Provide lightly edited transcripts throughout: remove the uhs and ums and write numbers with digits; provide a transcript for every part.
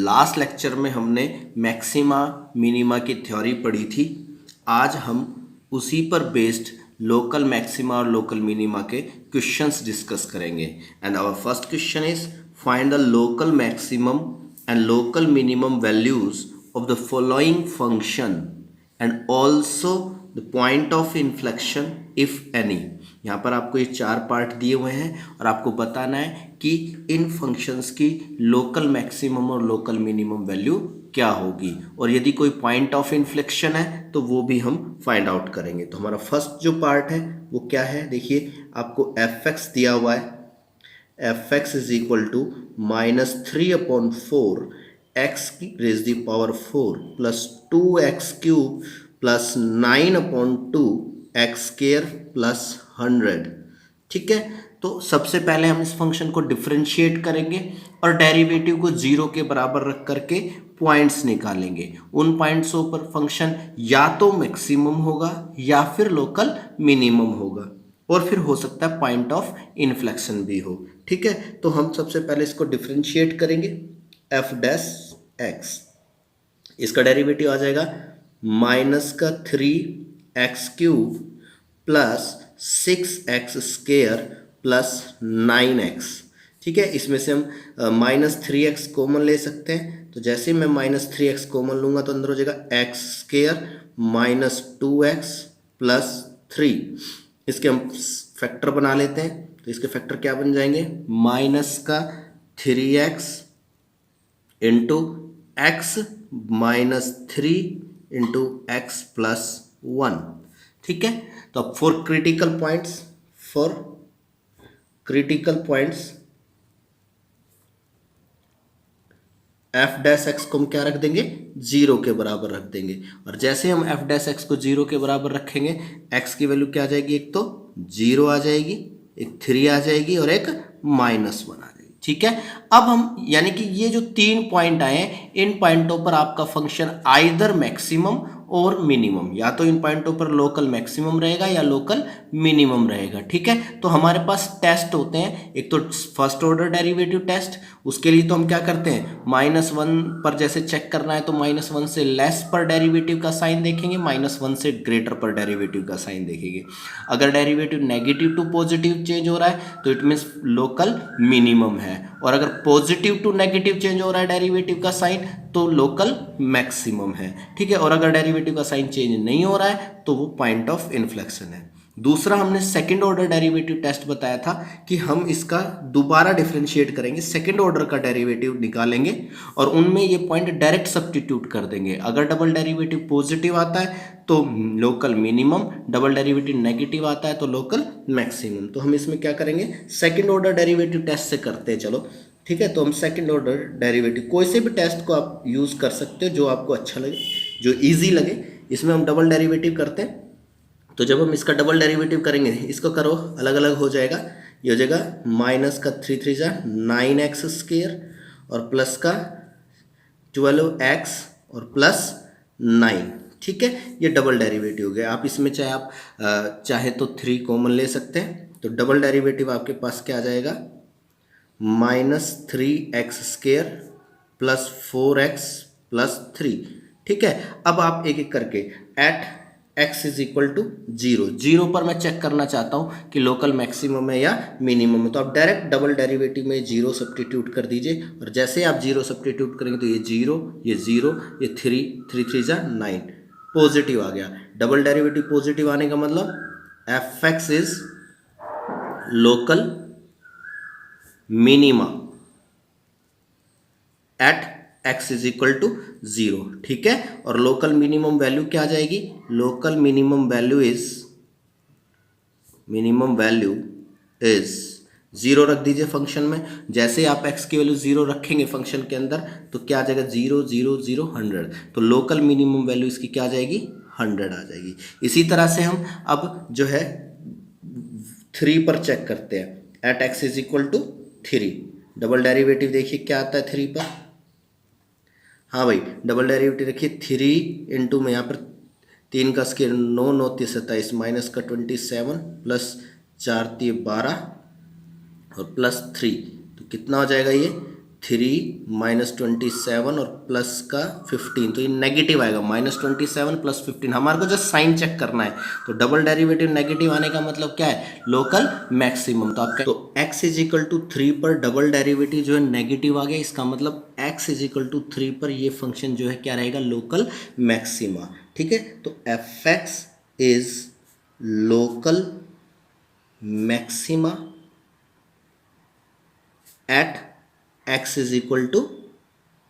Last lecture में हमने maxima minima की थ्योरी पढ़ी थी। आज हम उसी पर बेस्ड लोकल मैक्सिमा और लोकल मिनिमा के क्वेश्चंस डिस्कस करेंगे। And our first question is find the local maximum and local minimum values of the following function and also the point of inflection if any. यहाँ पर आपको ये 4 part दिए हुए हैं और आपको बताना है कि इन फंक्शंस की लोकल मैक्सिमम और लोकल मिनिमम वैल्यू क्या होगी, और यदि कोई पॉइंट ऑफ इन्फ्लेक्शन है तो वो भी हम फाइंड आउट करेंगे। तो हमारा फर्स्ट जो पार्ट है वो क्या है, देखिए आपको एफ एक्स दिया हुआ है। F x is equal to -3/4 x की raise the power 4 plus 2x cube plus 9/2 x square plus 100। ठीक है, तो सबसे पहले हम इस फंक्शन को डिफरेंशिएट करेंगे और डेरिवेटिव को 0 के बराबर रख करके पॉइंट्स निकालेंगे। उन पॉइंट्सों पर फंक्शन या तो मैक्सिमम होगा या फिर लोकल मिनिमम होगा, और फिर हो सकता है पॉइंट ऑफ इन्फ्लेक्शन भी हो। ठीक है, तो हम सबसे पहले इसको डिफरेंशिएट करेंगे। एफ डैश एक्स, इसका डेरिवेटिव आ जाएगा -3x cube plus 6x square plus 9x। ठीक है, इसमें से हम -3x कॉमन ले सकते हैं। तो जैसे मैं -3x कॉमन लूँगा तो अंदर हो जाएगा x square minus 2x plus 3। इसके हम फैक्टर बना लेते हैं, तो इसके फैक्टर क्या बन जाएंगे, -3x into x -3 into x plus 1। ठीक है, तो अब for critical points F dash x को हम क्या रख देंगे, 0 के बराबर रख देंगे। और जैसे हम एफ डैश एक्स को 0 के बराबर रखेंगे, एक्स की वैल्यू क्या आ जाएगी, एक तो 0 आ जाएगी, एक 3 आ जाएगी और एक -1 आ जाएगी। ठीक है, अब हम यानी कि ये जो 3 पॉइंट आए हैं, इन पॉइंटों पर आपका फंक्शन आइदर मैक्सिमम और मिनिमम, या तो इन पॉइंटों पर लोकल मैक्सिमम रहेगा या लोकल मिनिमम रहेगा। ठीक है, तो हमारे पास टेस्ट होते हैं, एक तो फर्स्ट ऑर्डर डेरिवेटिव टेस्ट। उसके लिए तो हम क्या करते हैं, -1 पर जैसे चेक करना है तो -1 से लेस पर डेरिवेटिव का साइन देखेंगे, -1 से ग्रेटर पर डेरिवेटिव का साइन देखेंगे। अगर derivative negative to positive change हो रहा है तो इट मीन्स लोकल मिनिमम है, और अगर पॉजिटिव टू नेगेटिव चेंज हो रहा है डेरिवेटिव का साइन तो लोकल मैक्सिमम है। ठीक है, और अगर डेरिवेटिव का साइन चेंज नहीं हो रहा है तो वो पॉइंट ऑफ इन्फ्लेक्शन है। दूसरा हमने सेकंड ऑर्डर डेरिवेटिव टेस्ट बताया था कि हम इसका दोबारा डिफरेंशिएट करेंगे, सेकंड ऑर्डर का डेरिवेटिव निकालेंगे और उनमें ये पॉइंट डायरेक्ट सब्स्टिट्यूट कर देंगे। अगर डबल डेरिवेटिव पॉजिटिव आता है तो local minimum, double derivative negative आता है तो लोकल मैक्सिमम। तो हम इसमें क्या करेंगे, सेकंड ऑर्डर डेरिवेटिव टेस्ट से करते हैं। चलो ठीक है, तो हम सेकंड ऑर्डर डेरिवेटिव, कोई से भी टेस्ट को आप यूज़ कर सकते हो जो आपको अच्छा लगे, जो ईजी लगे। इसमें हम डबल डेरिवेटिव करते हैं, तो जब हम इसका डबल डेरिवेटिव करेंगे, इसको करो अलग अलग हो जाएगा। ये हो जाएगा -3 3 जा 9x स्क्वायर और प्लस का 12x और प्लस 9। ठीक है, ये डबल डेरिवेटिव हो गया। आप इसमें चाहे तो 3 कॉमन ले सकते हैं, तो डबल डेरिवेटिव आपके पास क्या आ जाएगा, -3x square plus 4x plus 3। ठीक है, अब आप एक एक करके at x is equal to 0 पर मैं चेक करना चाहता हूँ कि लोकल मैक्सिमम है या मिनिमम है, तो आप डायरेक्ट डबल डेरिवेटिव में 0 सब्स्टिट्यूट कर दीजिए। और जैसे आप 0 सब्स्टिट्यूट करेंगे तो ये 0, ये 0, ये 3 3 3 जा 9, पॉजिटिव आ गया। डबल डेरिवेटिव पॉजिटिव आने का मतलब f x is local minima at x is equal to 0। ठीक है, और लोकल मिनिमम वैल्यू क्या आ जाएगी, लोकल मिनिमम वैल्यू इज 0 रख दीजिए फंक्शन में। जैसे आप x की वैल्यू 0 रखेंगे फंक्शन के अंदर तो क्या आ जाएगा, 0 0 0 100, तो लोकल मिनिमम वैल्यू इसकी क्या आ जाएगी, 100 आ जाएगी। इसी तरह से हम अब जो है 3 पर चेक करते हैं, at x is equal to 3। Double derivative देखिए क्या आता है 3 पर, हाँ भाई डबल डेरिवेटिव देखिए 3 इंटू में यहाँ पर 3 का स्क्वायर 9 9 3 27 माइनस का 27 प्लस 4 3 12 और प्लस 3, तो कितना हो जाएगा ये -27 और प्लस का 15, तो ये नेगेटिव आएगा। -27 प्लस 15, हमारे को जस्ट साइन चेक करना है। तो डबल डेरिवेटिव नेगेटिव आने का मतलब क्या है? Local maximum. तो आपका तो x इज इक्वल टू 3 पर डबल डेरिवेटिव जो है नेगेटिव आ गया, इसका मतलब x इज इक्वल टू 3 पर ये फंक्शन जो है क्या रहेगा? Local maxima. ठीक है, तो f x is local maxima at x is equal to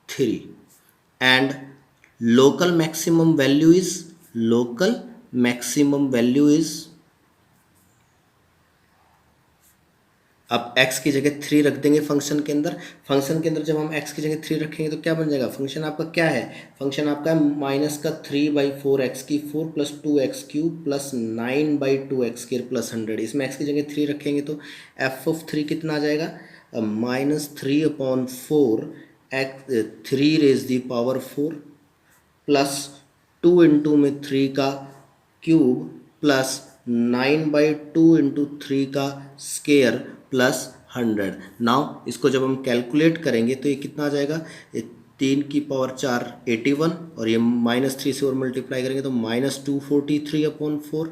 3 and local maximum value is अब x की जगह 3 रख देंगे फंक्शन के अंदर। फंक्शन के अंदर जब हम x की जगह 3 रखेंगे तो क्या बन जाएगा? फंक्शन आपका क्या है? फंक्शन आपका है माइनस का 3/4 एक्स की 4 plus 2x³ plus 9/2x² plus 100। इसमें x की जगह 3 रखेंगे तो f(3) कितना आ जाएगा? -3/4 3 raise the power 4 plus 2 into में 3 का क्यूब प्लस 9/2 इंटू 3 का स्केयर प्लस 100। नाउ इसको जब हम कैलकुलेट करेंगे तो ये कितना आ जाएगा? 3 की पावर 4 81 और ये -3 से और मल्टीप्लाई करेंगे तो -243/4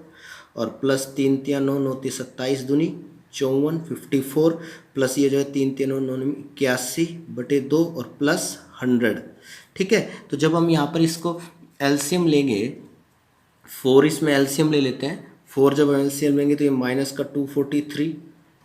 और प्लस 3 3 9 9 27 दूनी 54 54 प्लस ये जो है 3 3 9 9 81/2 और प्लस 100। ठीक है, तो जब हम यहाँ पर इसको एलसीएम लेंगे, 4 इसमें एलसीएम ले लेते हैं। 4 जब एलसीएम लेंगे तो ये माइनस का 243,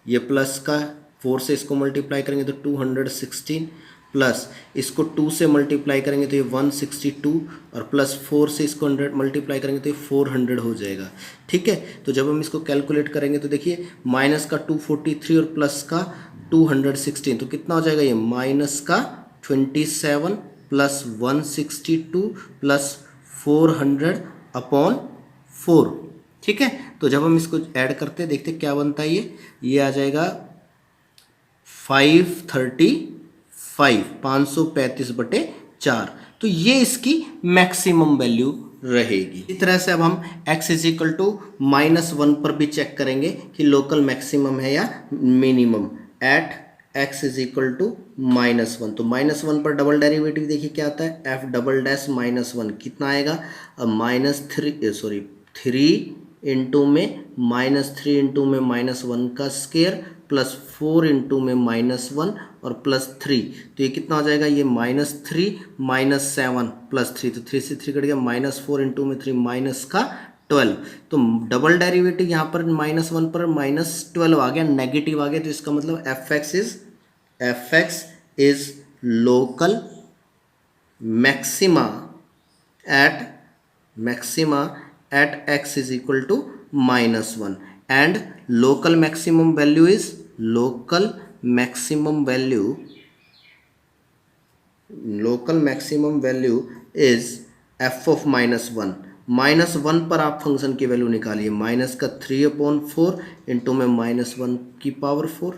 ये प्लस का 4 से इसको मल्टीप्लाई करेंगे तो 216 प्लस इसको 2 से मल्टीप्लाई करेंगे तो ये 162 और प्लस 4 से इसको 100 मल्टीप्लाई करेंगे तो ये 400 हो जाएगा। ठीक है, तो जब हम इसको कैलकुलेट करेंगे तो देखिए माइनस का 243 और प्लस का 216 तो कितना हो जाएगा? ये माइनस का 27 प्लस 162 प्लस 400/4। ठीक है, तो जब हम इसको ऐड करते हैं देखते क्या बनता है। ये आ जाएगा 535/4। तो ये इसकी मैक्सिमम वैल्यू रहेगी। इस तरह से अब हम x इज इक्वल टू -1 पर भी चेक करेंगे कि लोकल मैक्सिमम है या minimum. At x is equal to -1, तो -1 पर डबल डेरिवेटिव देखिए क्या आता है? f डबल डैश -1 कितना आएगा? -3 इंटू में -3 इंटू में -1 का स्केयर प्लस 4 इंटू में -1 और प्लस 3, तो ये कितना हो जाएगा? ये -3 -7 प्लस 3, तो 3 से 3 कट गया, -4 इंटू में 3 माइनस का 12। तो डबल डेरिवेटिव यहाँ पर -1 पर -12 आ गया, नेगेटिव आ गया, तो इसका मतलब f x is local maxima at x is equal to -1 and local maximum value is f of -1। -1 पर आप फंक्शन की वैल्यू निकालिए, माइनस का 3/4 इंटू में -1 की पावर 4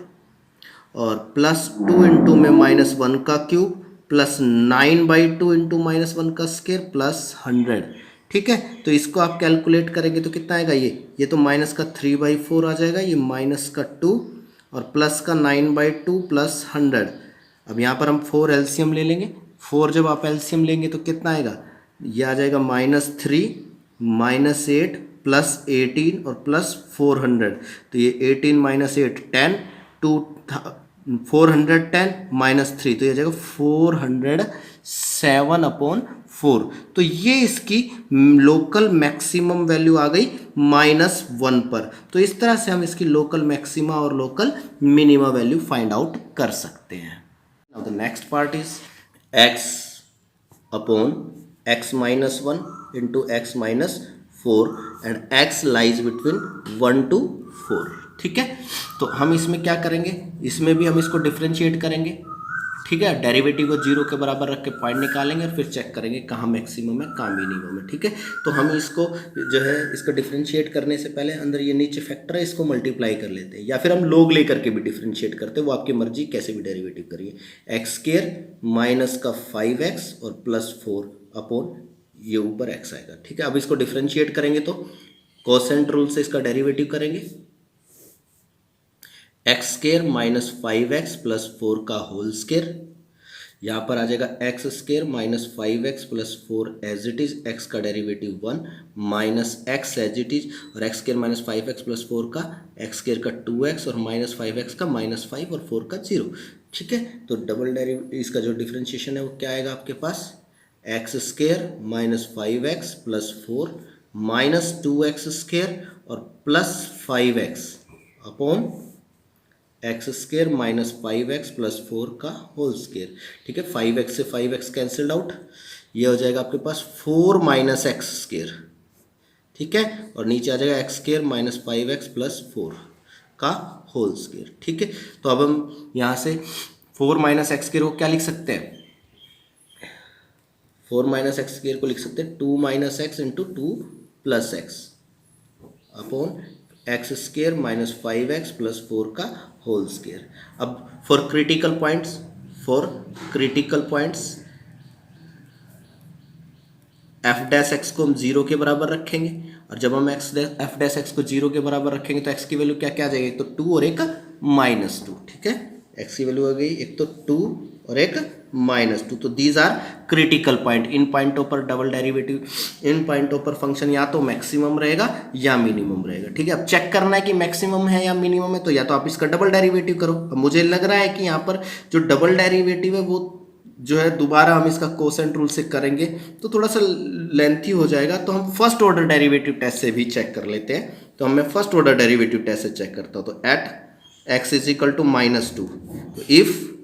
और प्लस 2 इंटू में -1 का क्यूब प्लस 9/2 इंटू -1 का स्केयर प्लस 100। ठीक है, तो इसको आप कैलकुलेट करेंगे तो कितना आएगा? ये तो माइनस का 3/4 आ जाएगा, ये माइनस का 2 और प्लस का 9/2 प्लस 100। अब यहाँ पर हम 4 एलसीएम ले लेंगे। 4 जब आप एलसीएम लेंगे तो कितना आएगा? ये आ जाएगा -3 -8 प्लस 18 और प्लस 400, तो ये 18 -8 10 410 -3, तो ये आ जाएगा 407/4। तो ये इसकी लोकल मैक्सिमम वैल्यू आ गई -1 पर। तो इस तरह से हम इसकी लोकल मैक्सिमा और local minima value find out कर सकते हैं। Now the next part is x/(x−1) into x-4 and x lies between 1 to 4। ठीक है, तो हम इसमें क्या करेंगे? इसमें भी हम इसको डिफ्रेंशिएट करेंगे। ठीक है, डेरिवेटिव को 0 के बराबर रख के पॉइंट निकालेंगे और फिर चेक करेंगे कहाँ मैक्सिमम है कहाँ मिनिमम है। ठीक है, तो हम इसको जो है इसको डिफ्रेंशिएट करने से पहले अंदर ये नीचे फैक्टर है इसको मल्टीप्लाई कर लेते हैं, या फिर हम लोग लेकर के भी डिफ्रेंशिएट करते हैं, वो आपकी मर्जी, कैसे भी डेरिवेटिव करिए। x² माइनस का 5x और प्लस 4 ये ऊपर x आएगा। ठीक है, अब इसको डिफ्रेंशिएट करेंगे तो कोसेंट रूल से इसका डेरिवेटिव करेंगे। x² माइनस 5x प्लस 4 का होल स्केयर यहाँ पर आ जाएगा x square minus 5x plus 4 as it is, x का derivative 1 minus x as it is, और x square minus 5x plus 4 का एक्स स्केयर का 2x और माइनस 5x का माइनस 5 और 4 का 0। ठीक है, तो डबल डेरिवेटिव इसका जो डिफ्रेंशिएशन है वो क्या आएगा आपके पास, x square minus 5x plus 4 minus 2x square और plus 5x upon x square minus 5x plus 4 का होल स्केयर। ठीक है, 5x से 5x कैंसल्ड आउट, ये हो जाएगा आपके पास 4 माइनस एक्स स्केयर। ठीक है, और नीचे आ जाएगा x square minus 5x plus 4 का होल स्केयर। ठीक है, तो अब हम यहाँ से 4 माइनस एक्स स्केयर को क्या लिख सकते हैं, 4 माइनस एक्स स्केयर को लिख सकते हैं 2 minus x into 2 plus x upon x square minus 5x plus 4 का होल स्केयर। अब for critical points F dash x को हम 0 के बराबर रखेंगे, और जब हम एफ डैश एक्स को 0 के बराबर रखेंगे तो एक्स की वैल्यू क्या क्या आ जाएगी, एक तो 2 और एक -2। ठीक है, एक्स की वैल्यू आ गई एक तो 2 और एक -2। तो दीज आर क्रिटिकल पॉइंट। इन पॉइंटों पर डबल डेरिवेटिव, इन पॉइंटों पर फंक्शन या तो मैक्सिमम रहेगा या मिनिमम रहेगा। ठीक है, अब चेक करना है कि मैक्सिमम है या मिनिमम है, तो या तो आप इसका डबल डेरिवेटिव करो। अब मुझे लग रहा है कि यहाँ पर जो डबल डेरिवेटिव है वो जो है दोबारा हम इसका कोसेंट रूल से करेंगे तो थोड़ा सा लेंथी हो जाएगा, तो हम फर्स्ट ऑर्डर डेरिवेटिव टेस्ट से भी चेक कर लेते हैं। तो मैं फर्स्ट ऑर्डर डेरिवेटिव टेस्ट से चेक करता हूँ। तो at x is equal to -2, तो इफ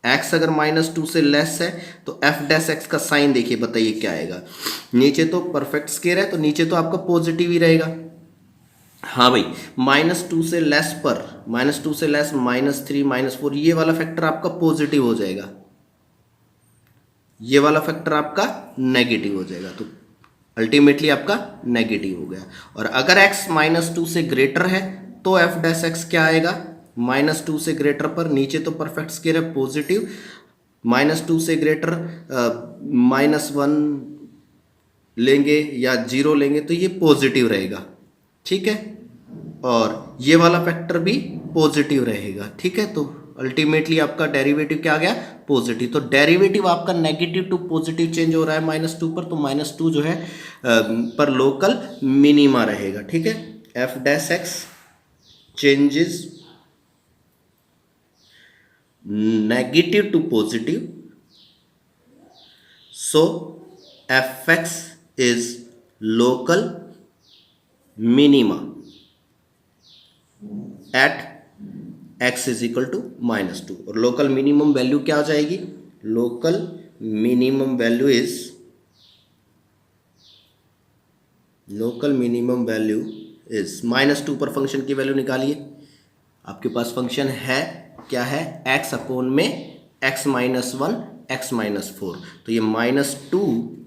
एक्स अगर -2 से लेस है तो एफ डैश एक्स का साइन देखिए, बताइए क्या आएगा। नीचे तो परफेक्ट स्केयर है तो नीचे तो आपका पॉजिटिव ही रहेगा। हाँ भाई, -2 से लेस पर, -2 से लेस -3 -4 ये वाला फैक्टर आपका पॉजिटिव हो जाएगा, ये वाला फैक्टर आपका नेगेटिव हो जाएगा। तो अल्टीमेटली आपका नेगेटिव हो गया। और अगर x -2 से ग्रेटर है तो एफ डैश एक्स क्या आएगा, -2 से ग्रेटर पर, नीचे तो परफेक्ट स्केयर है पॉजिटिव, -2 से ग्रेटर -1 लेंगे या 0 लेंगे तो ये पॉजिटिव रहेगा। ठीक है, और ये वाला फैक्टर भी पॉजिटिव रहेगा। ठीक है, तो अल्टीमेटली आपका डेरिवेटिव क्या आ गया, पॉजिटिव। तो डेरिवेटिव आपका नेगेटिव टू पॉजिटिव चेंज हो रहा है -2 पर, तो -2 जो है पर लोकल मिनिमा रहेगा। ठीक है, f dash x changes negative to positive, so f x is local minima at x is equal to -2। और लोकल मिनिमम वैल्यू क्या हो जाएगी, लोकल मिनिमम वैल्यू इज -2 पर फंक्शन की वैल्यू निकालिए। आपके पास फंक्शन है क्या है, x अपॉन में x -1 x -4, तो ये -2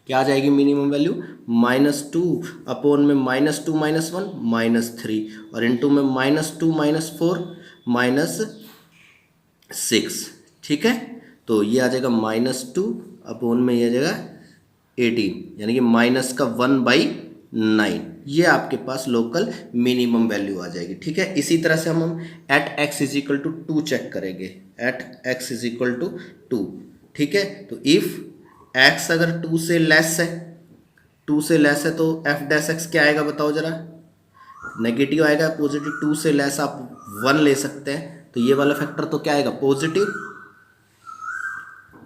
क्या आ जाएगी मिनिमम वैल्यू, -2 अपॉन में -2 -1 -3 और इनटू में -2 -4 -6। ठीक है, तो ये आ जाएगा -2 अपॉन में ये आ जाएगा 18, यानी कि -1/9। ये आपके पास लोकल मिनिमम वैल्यू आ जाएगी। ठीक है, इसी तरह से हम at x is equal to 2 check करेंगे, at x is equal to 2। ठीक है, तो इफ x अगर 2 से लेस है, 2 से लेस है तो एफ डैश एक्स क्या आएगा बताओ जरा, नेगेटिव आएगा, पॉजिटिव। 2 से लेस आप 1 ले सकते हैं, तो ये वाला फैक्टर तो क्या आएगा, पॉजिटिव।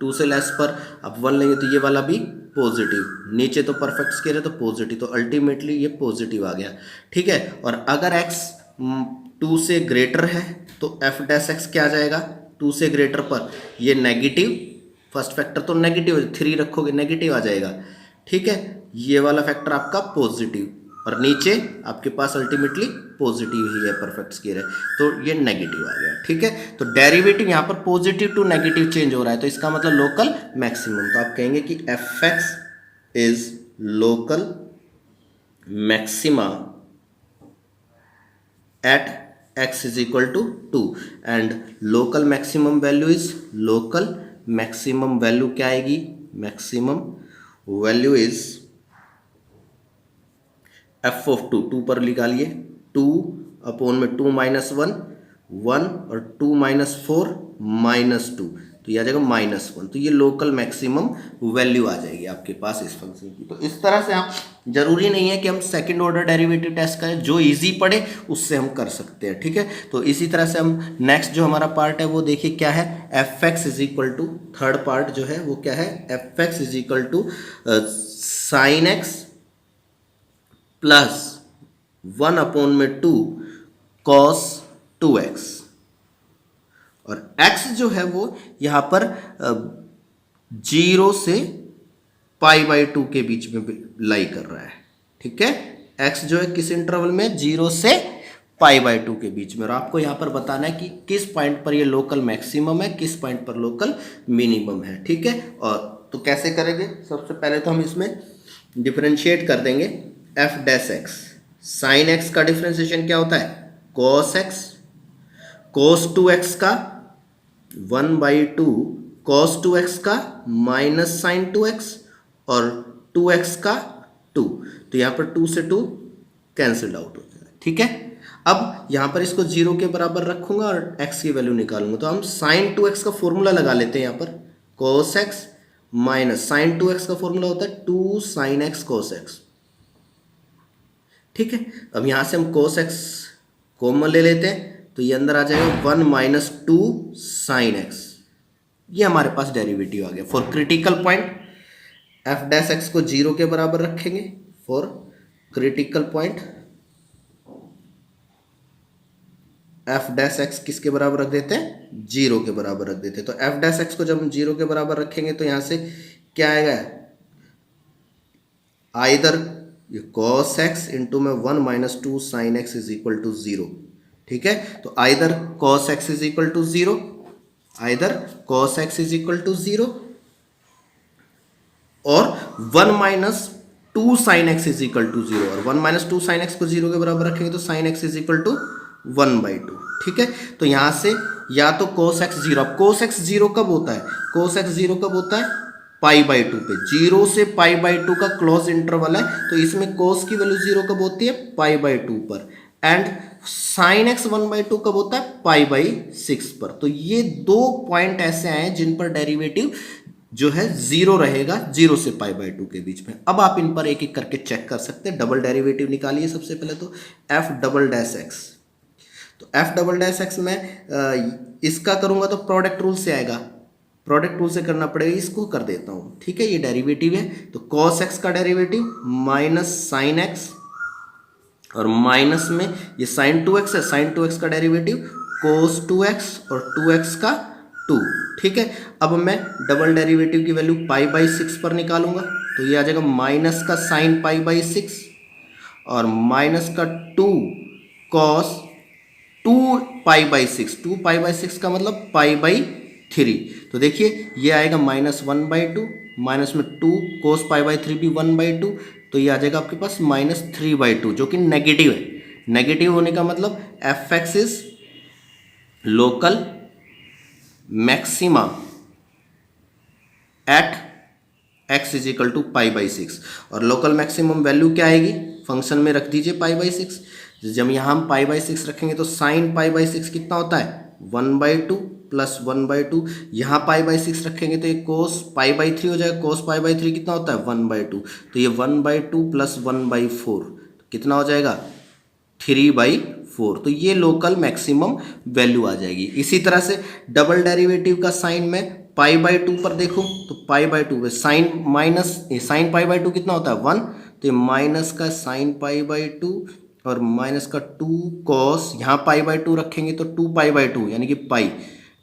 2 से लेस पर आप 1 लेंगे तो ये वाला भी पॉजिटिव, नीचे तो परफेक्ट स्केयर है तो पॉजिटिव, तो अल्टीमेटली ये पॉजिटिव आ गया। ठीक है, और अगर x 2 से ग्रेटर है तो एफ डैश एक्स क्या आ जाएगा, 2 से ग्रेटर पर ये नेगेटिव, फर्स्ट फैक्टर तो नेगेटिव, 3 रखोगे नेगेटिव आ जाएगा। ठीक है, ये वाला फैक्टर आपका पॉजिटिव, और नीचे आपके पास अल्टीमेटली पॉजिटिव ही है, परफेक्ट स्केयर है, तो ये नेगेटिव आ गया। ठीक है, तो डेरिवेटिव यहाँ पर पॉजिटिव टू नेगेटिव चेंज हो रहा है, तो इसका मतलब लोकल मैक्सिमम। तो आप कहेंगे कि f x is local maxima at x is equal to 2 and local maximum value is, local maximum value क्या आएगी, maximum value is f of 2 पर निकालिए, 2 अपॉन में 2 -1 1 और 2 -4 -2, तो ये आ जाएगा -1। तो ये लोकल मैक्सिमम वैल्यू आ जाएगी आपके पास इस फंक्शन की। तो इस तरह से आप, जरूरी नहीं है कि हम सेकंड ऑर्डर डेरिवेटिव टेस्ट करें, जो इजी पड़े उससे हम कर सकते हैं, ठीक है। तो इसी तरह से हम नेक्स्ट जो हमारा पार्ट है वो देखिए क्या है, f x is equal to, third part जो है वो क्या है, f x is equal to sine x plus 1/2 cos 2x, और x जो है वो यहां पर 0 से π/2 के बीच में लाई कर रहा है, ठीक है। x जो है किस इंटरवल में, 0 से π/2 के बीच में, और आपको यहां पर बताना है कि किस पॉइंट पर ये लोकल मैक्सिमम है, किस पॉइंट पर लोकल मिनिमम है, ठीक है। और तो कैसे करेंगे, सबसे पहले तो हम इसमें डिफरेंशिएट कर देंगे F dash x. Sine x का डिफरेंशिएशन क्या होता है, कॉस एक्स, कॉस 2x का 1/2 कॉस 2x का माइनस साइन 2x, और 2x का 2, तो यहाँ पर 2 से 2 कैंसिल आउट हो जाएगा, ठीक है। अब यहाँ पर इसको 0 के बराबर रखूंगा और x की वैल्यू निकालूंगा, तो हम साइन 2x का फॉर्मूला लगा लेते हैं यहाँ पर, cos x minus sign 2x का फॉर्मूला होता है 2 sin x cos x, ठीक है। अब यहाँ से हम cos x कॉमन ले लेते हैं, तो ये अंदर आ जाएगा 1 - 2 sin x, ये हमारे पास डेरिवेटिव आ गया। For critical point F dash x को 0 के बराबर रखेंगे, for critical point F dash x किसके बराबर रख देते हैं, 0 के बराबर रख देते हैं। तो एफ डैश एक्स को जब हम 0 के बराबर रखेंगे तो यहां से क्या आएगा, आइदर cos x इंटू में 1 - 2 sin x is equal to 0, ठीक है। तो either cos x is equal to 0, either cos x is equal to 0, और 1 - 2 sin x is equal to 0, और 1 - 2 sin x को 0 के बराबर रखेंगे तो sin x is equal to 1/2, ठीक है। तो यहां से या तो cos x 0, अब cos x 0 कब होता है, cos x 0 कब होता है, π/2 पे, 0 से π/2 का क्लोज इंटरवल है, तो इसमें cos की वैल्यू 0 कब होती है, π/2 पर, एंड sin x 1/2 कब होता है, π/6 पर। तो ये दो पॉइंट ऐसे आए हैं जिन पर डेरिवेटिव जो है 0 रहेगा, 0 से π/2 के बीच में। अब आप इन पर एक एक करके चेक कर सकते हैं। डबल डेरिवेटिव निकालिए सबसे पहले, तो एफ डबल डैश एक्स, तो एफ डबल डैश एक्स में इसका करूंगा तो प्रोडक्ट रूल से आएगा, प्रोडक्ट रूल से करना पड़ेगा, इसको कर देता हूं, ठीक है। ये डेरिवेटिव है, तो cos x का डेरिवेटिव माइनस साइन एक्स, और माइनस में ये साइन 2x है, साइन 2x का डेरिवेटिव cos 2x, और 2x का 2, ठीक है। अब मैं डबल डेरिवेटिव की वैल्यू π/6 पर निकालूंगा, तो ये आ जाएगा माइनस का साइन π/6 और माइनस का 2 cos 2π/6, 2π/6 का मतलब π/3, तो देखिए ये आएगा -1/2, माइनस में 2 cos π/3 भी 1/2, तो ये आ जाएगा आपके पास -3/2, जो कि नेगेटिव है। नेगेटिव होने का मतलब f x is local maxima at x is equal to π/6, और लोकल मैक्सिमम वैल्यू क्या आएगी, फंक्शन में रख दीजिए π/6। जब यहाँ हम π/6 रखेंगे तो साइन π/6 कितना होता है, 1/2 प्लस 1/2, यहाँ π/6 रखेंगे तो ये cos π/3 हो जाएगा, cos π/3 कितना होता है, 1/2, तो ये 1/2 प्लस 1/4 कितना हो जाएगा, 3/4, तो ये लोकल मैक्सिमम वैल्यू आ जाएगी। इसी तरह से डबल डेरिवेटिव का साइन में π/2 पर देखो, तो π/2 पे साइन माइनस साइन π/2 कितना होता है, 1, तो ये माइनस का साइन π/2 और माइनस का 2 cos, यहाँ π/2 रखेंगे तो 2π/2 यानी कि पाई,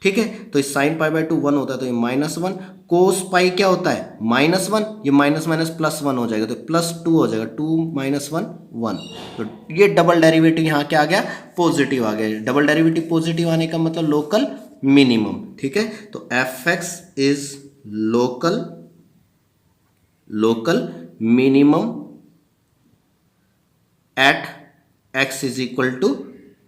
ठीक है। तो इस साइन π/2 1 होता है, तो ये -1, cos पाई क्या होता है, -1, ये माइनस माइनस प्लस 1 हो जाएगा, तो +2 हो जाएगा, 2 - 1 1, तो ये डबल डेरिवेटिव यहाँ क्या आ गया, पॉजिटिव आ गया। डबल डेरिवेटिव पॉजिटिव आने का मतलब लोकल मिनिमम, ठीक है। तो f x is local minimum at x is equal to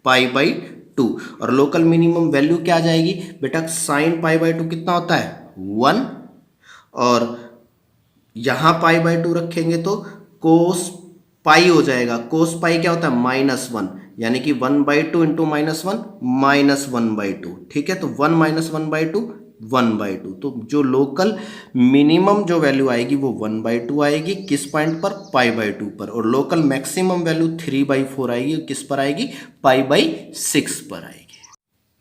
π/2, और लोकल मिनिमम वैल्यू क्या आ जाएगी बेटा, साइन π/2 कितना होता है, 1, और यहां π/2 रखेंगे तो cos पाई हो जाएगा, cos पाई क्या होता है, -1, यानी कि 1/2 इंटू -1 -1/2, ठीक है। तो 1 - 1/2 1/2। तो जो लोकल मिनिमम जो वैल्यू आएगी वो 1/2 आएगी, किस पॉइंट पर, π/2 पर। और लोकल मैक्सिमम वैल्यू 3/4 आएगी, किस पर आएगी, π/6 पर आएगी।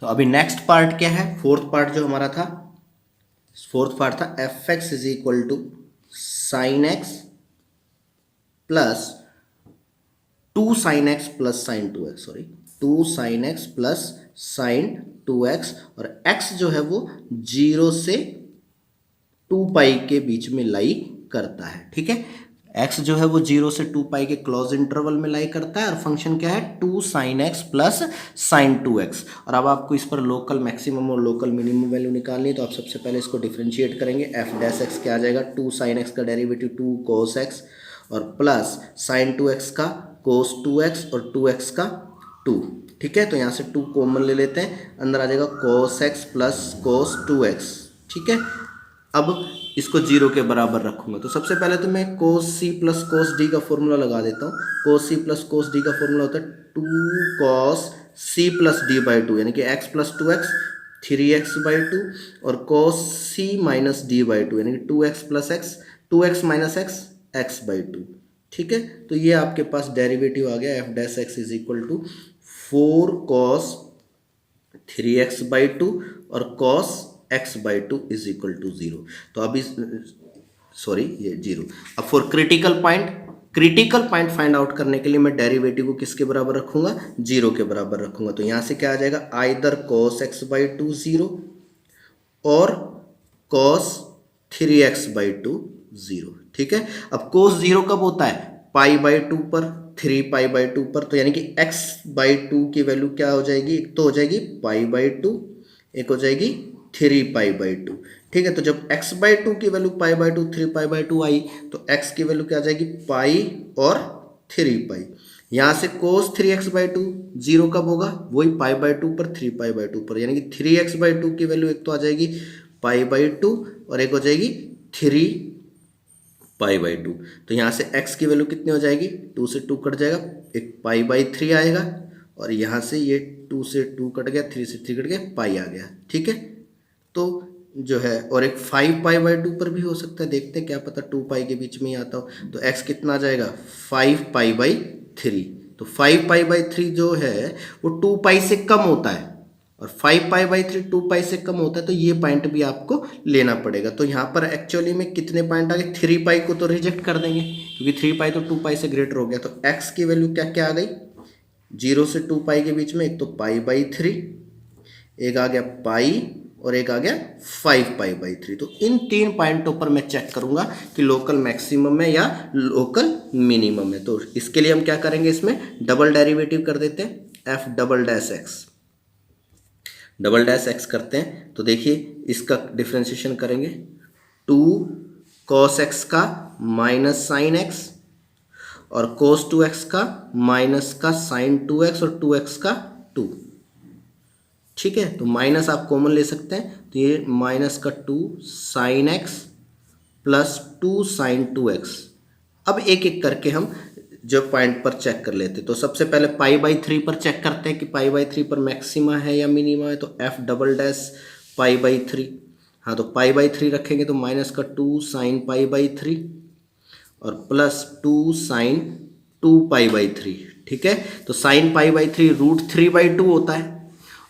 तो अभी नेक्स्ट पार्ट क्या है, फोर्थ पार्ट जो हमारा था, फोर्थ पार्ट था fx is equal to sine x plus 2 sine x plus sine 2x, sorry 2 sine x plus sine 2x, और x जो है वो 0 से 2π के बीच में लाई करता है। ठीक है, x जो है वो 0 से 2π के क्लोज इंटरवल में लाई करता है, और फंक्शन क्या है, 2 sine x plus sine 2x। और अब आपको इस पर लोकल मैक्सिमम और लोकल मिनिमम वैल्यू निकालनी है, तो आप सबसे पहले इसको डिफ्रेंशिएट करेंगे। एफ डैश एक्स क्या आ जाएगा, 2 साइन एक्स का डेरिवेटिव 2 cos x और प्लस साइन 2x का cos 2x और 2x का 2। ठीक है, तो यहाँ से 2 कॉमन ले लेते हैं, अंदर आ जाएगा cos x plus cos 2x। ठीक है, अब इसको 0 के बराबर रखूंगा, तो सबसे पहले तो मैं cos c plus cos d का फॉर्मूला लगा देता हूँ। cos c plus cos d का फॉर्मूला होता है 2 cos c प्लस d/2, यानी कि x प्लस 2x 3x/2, और cos c माइनस d/2 यानी कि 2x plus x 2x minus x x/2। ठीक है, तो ये आपके पास डेरिवेटिव आ गया, f dash x is equal to 4 cos 3x/2 और cos x/2 is equal to 0। तो अभी सॉरी ये 0। अब for critical point find out करने के लिए मैं डेरिवेटिव को किसके बराबर रखूंगा, 0 के बराबर रखूंगा। तो यहां से क्या आ जाएगा, आइदर cos x/2 0 और cos 3x/2 0। ठीक है, अब cos 0 कब होता है, π/2 पर, 3π/2 पर, तो यानी कि x/2 की वैल्यू क्या हो जाएगी, एक तो हो जाएगी π/2, एक हो जाएगी 3π/2। ठीक है, तो जब x/2 की वैल्यू π/2 3π/2 आई, तो x की वैल्यू क्या आ जाएगी, π और 3π। यहाँ से cos 3x/2 0 कब होगा, वही π/2 पर 3π/2 पर, यानी कि 3x/2 की वैल्यू एक तो आ जाएगी π/2 और एक हो जाएगी 3π/2। तो यहाँ से x की वैल्यू कितनी हो जाएगी, 2 से 2 कट जाएगा, एक π/3 आएगा, और यहाँ से ये 2 से 2 कट गया, 3 से 3 कट गया, पाई आ गया। ठीक है, तो जो है, और एक 5π/2 पर भी हो सकता है, देखते हैं क्या पता 2π के बीच में ही आता हो। तो x कितना आ जाएगा, 5π/3। तो 5π/3 जो है वो 2π से कम होता है, और 5π/3 2π से कम होता है, तो ये पॉइंट भी आपको लेना पड़ेगा। तो यहाँ पर एक्चुअली में कितने पॉइंट आ गए, 3π को तो रिजेक्ट कर देंगे क्योंकि 3π तो 2π से ग्रेटर हो गया। तो x की वैल्यू क्या क्या आ गई, 0 से 2π के बीच में एक तो π/3, एक आ गया पाई, और एक आ गया 5π/3। तो इन 3 पॉइंटों पर मैं चेक करूंगा कि लोकल मैक्सिमम है या लोकल मिनिमम है। तो इसके लिए हम क्या करेंगे, इसमें डबल डेरिवेटिव कर देते हैं, एफ डबल डैश एक्स करते हैं। तो देखिए इसका डिफ्रेंशिएशन करेंगे, 2 cos x का माइनस साइन x और cos 2x का माइनस का साइन 2x और 2x का 2। ठीक है, तो माइनस आप कॉमन ले सकते हैं, तो ये माइनस का 2 sine x plus 2 sign 2x। अब एक एक करके हम जो पॉइंट पर चेक कर लेते हैं। तो सबसे पहले π/3 पर चेक करते हैं कि π/3 पर मैक्सिमा है या मिनिमा है। तो एफ डबल डैश π/3, हाँ तो π/3 रखेंगे तो माइनस का 2 साइन π/3 और प्लस 2 साइन 2π/3। ठीक है, तो साइन π/3 √3/2 होता है,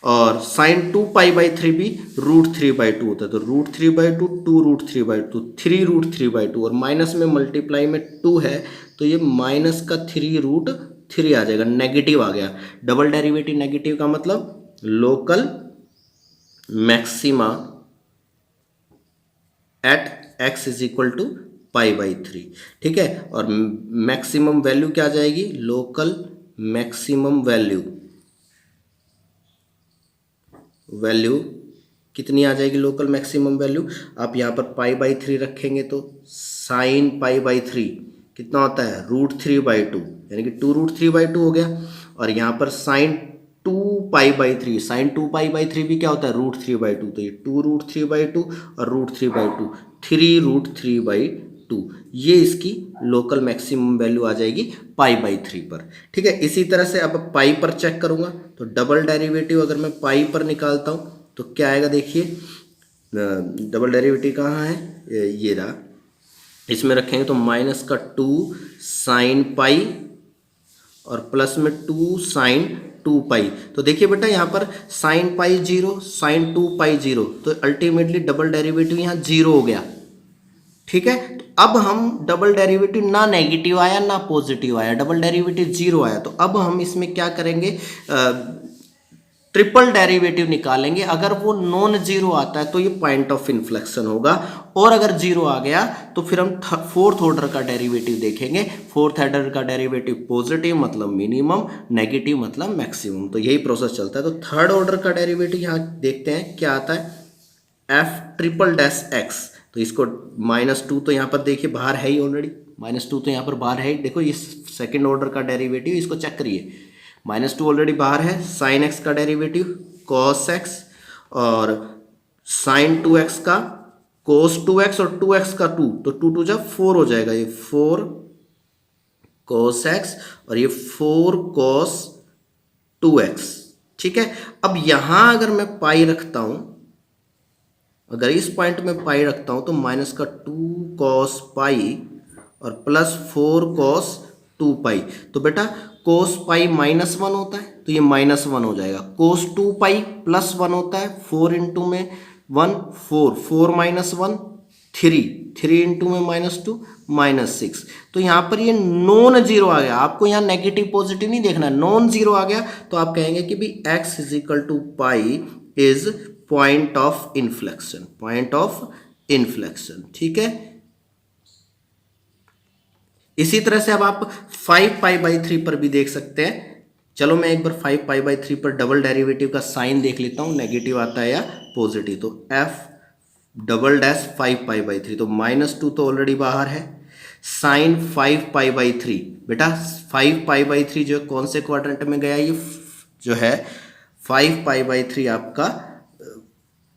और साइन 2π/3 भी √3/2 होता है। तो √3/2 2√3/2 3√3/2, और माइनस में मल्टीप्लाई में 2 है, तो ये माइनस का 3√3 आ जाएगा, नेगेटिव आ गया। डबल डेरिवेटिव नेगेटिव का मतलब local maxima at x is equal to π/3। ठीक है, और मैक्सिमम वैल्यू क्या आ जाएगी, लोकल मैक्सिमम वैल्यू कितनी आ जाएगी, लोकल मैक्सिमम वैल्यू आप यहाँ पर π/3 रखेंगे तो साइन π/3 कितना होता है, √3/2, यानी कि 2√3/2 हो गया। और यहाँ पर साइन 2π/3, साइन 2π/3 भी क्या होता है, √3/2, तो ये 2√3/2 और √3/2 3√3/2, ये इसकी लोकल मैक्सिमम वैल्यू आ जाएगी π/3 पर। ठीक है, इसी तरह से अब पाई पर चेक करूंगा, तो डबल डेरिवेटिव अगर मैं पाई पर निकालता हूं तो क्या आएगा, देखिए डबल डेरिवेटिव कहाँ है, ये रहा, इसमें रखेंगे तो माइनस का 2 साइन पाई और प्लस में 2 साइन 2 पाई। तो देखिए बेटा यहाँ पर साइन पाई 0, साइन 2 पाई 0, तो अल्टीमेटली डबल डेरिवेटिव यहाँ 0 हो गया। ठीक है, तो अब हम डबल डेरिवेटिव ना नेगेटिव आया ना पॉजिटिव आया, डबल डेरिवेटिव 0 आया, तो अब हम इसमें क्या करेंगे, ट्रिपल डेरिवेटिव निकालेंगे। अगर वो नॉन जीरो आता है तो ये पॉइंट ऑफ इन्फ्लेक्शन होगा, और अगर जीरो आ गया तो फिर हम फोर्थ ऑर्डर का डेरिवेटिव देखेंगे। फोर्थ ऑर्डर का डेरिवेटिव पॉजिटिव मतलब मिनिमम, नेगेटिव मतलब मैक्सिमम, तो यही प्रोसेस चलता है। तो थर्ड ऑर्डर का डेरिवेटिव यहाँ देखते हैं क्या आता है, एफ ट्रिपल डैश एक्स। तो इसको -2 तो यहाँ पर देखिए बाहर है ही ऑलरेडी, -2 तो यहाँ पर बाहर है ही। देखो ये सेकेंड ऑर्डर का डेरिवेटिव, इसको चेक करिए, -2 ऑलरेडी बाहर है। साइन एक्स का डेरिवेटिव कॉस एक्स, और साइन 2x का कोस 2x, और 2x का 2, तो 2 2 जा 4 हो जाएगा, ये 4 कोस एक्स और ये 4 कोस 2x। ठीक है, अब यहां अगर मैं पाई रखता हूं, अगर इस पॉइंट में पाई रखता हूं तो माइनस का 2 कॉस पाई और प्लस 4 कॉस 2 पाई। तो बेटा कोस पाई -1 होता है तो ये -1 हो जाएगा। कोस 2 पाई +1 होता है, 4 इंटू में 1 4, 4 -1 3, 3 इंटू में -2 -6। तो यहाँ पर ये नॉन जीरो आ गया, आपको यहाँ नेगेटिव पॉजिटिव नहीं देखना, नॉन जीरो आ गया तो आप कहेंगे कि भी x = pi is point of inflection, point of inflection. ठीक है, इसी तरह से अब आप 5π/3 पर भी देख सकते हैं। चलो मैं एक बार 5π/3 पर डबल डेरिवेटिव का साइन देख लेता हूं, नेगेटिव आता है या पॉजिटिव। तो f डबल डैश 5π/3, तो -2 तो ऑलरेडी बाहर है, साइन 5π/3। बेटा 5π/3 जो है कौन से क्वाड्रेंट में गया, ये जो है 5π/3 आपका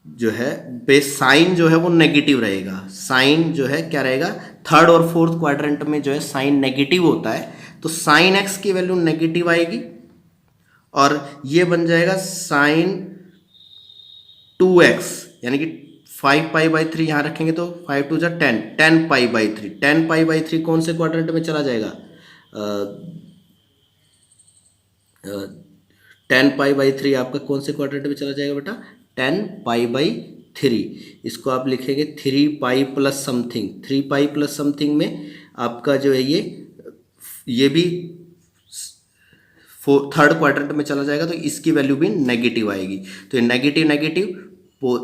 जो है बेस साइन जो है वो नेगेटिव रहेगा। साइन जो है क्या रहेगा, थर्ड और फोर्थ क्वाड्रेंट में जो है साइन नेगेटिव होता है, तो साइन एक्स की वैल्यू नेगेटिव आएगी और ये बन जाएगा साइन 2x, यानी कि 5π/3 यहाँ रखेंगे तो 5 2 10, 10π/3। 10π/3 कौन से क्वाड्रेंट में चला जाएगा, 10π/3 आपका कौन से क्वाड्रेंट में चला जाएगा बेटा, 10π/3। इसको आप लिखेंगे 3π प्लस समथिंग, 3π प्लस समथिंग में आपका जो है ये भी थर्ड क्वाड्रेंट में चला जाएगा, तो इसकी वैल्यू भी नेगेटिव आएगी। तो ये negative negative,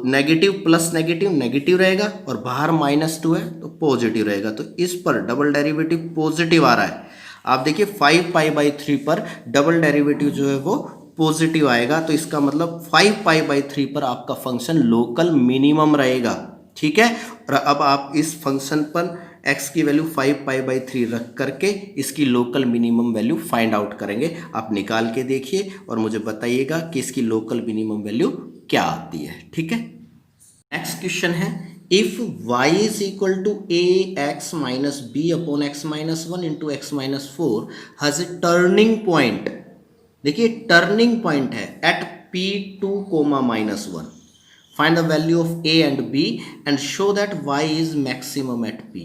negative plus negative negative रहेगा, और बाहर -2 है तो पॉजिटिव रहेगा। तो इस पर डबल डेरिवेटिव पॉजिटिव आ रहा है। आप देखिए 5π/3 पर डबल डेरिवेटिव जो है वो पॉजिटिव आएगा, तो इसका मतलब 5π/3 पर आपका फंक्शन लोकल मिनिमम रहेगा। ठीक है, और अब आप इस फंक्शन पर x की वैल्यू 5π/3 रख करके इसकी local minimum value find out करेंगे। आप निकाल के देखिए और मुझे बताइएगा कि इसकी लोकल मिनिमम वैल्यू क्या आती है। ठीक है, नेक्स्ट क्वेश्चन है, if y = ax - b upon x - 1 into x - 4 has a turning point. देखिए टर्निंग पॉइंट है at p2, -1, find the value of a and b and show that y is maximum at p।